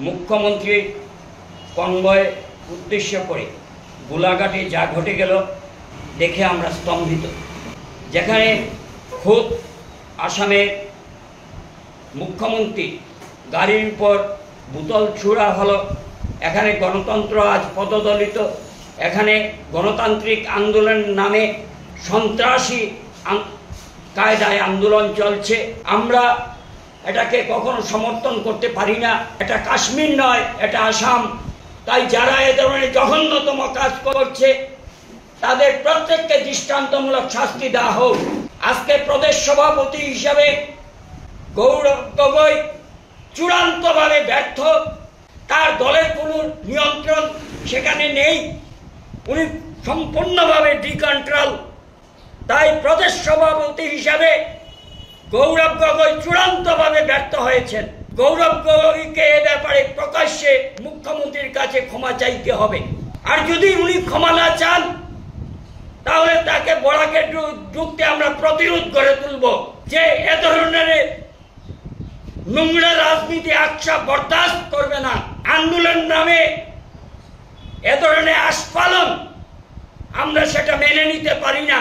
মুখ্যমন্ত্রী কনভয় উদ্দেশ্য করে গোলাঘাটে যা ঘটে গেল দেখে আমরা স্তম্ভিত। যেখানে খোদ আসামের মুখ্যমন্ত্রী গাড়ির উপর বোতল ছুড়া হলো, এখানে গণতন্ত্র আজ পদদলিত, এখানে গণতান্ত্রিক আন্দোলনের নামে সন্ত্রাসী কায়দায় আন্দোলন চলছে। আমরা এটাকে কখনো সমর্থন করতে পারি না। এটা কাশ্মীর নয়, এটা আসাম। তাই যারা এ ধরনের জঘন্যতম কাজ করছে তাদের প্রত্যেককে দৃষ্টান্তমূলক শাস্তি দেওয়া হোক। আজকে প্রদেশ সভাপতি হিসাবে গৌরব গগৈ চূড়ান্তভাবে ব্যর্থ। তার দলের কোনো নিয়ন্ত্রণ সেখানে নেই, উনি সম্পূর্ণভাবে ডিকন্ট্রোল। তাই প্রদেশ সভাপতি হিসাবে গৌরব গগৈ চূড়ান্তভাবে ব্যর্থ হয়েছেন। গৌরব গগৈকে এ ব্যাপারে প্রকাশ্যে মুখ্যমন্ত্রীর কাছে ক্ষমা চাইতে হবে। আর যদি উনি ক্ষমা না চান তাহলে তাকে বরাকের যুক্তি আমরা প্রতিরোধ করে তুলব যে এ ধরনের নোংরা রাজনীতি আকশা বরদাস্ত করবে না। আন্দোলন নামে এ ধরনের আস্ফালন আমরা সেটা মেনে নিতে পারি না।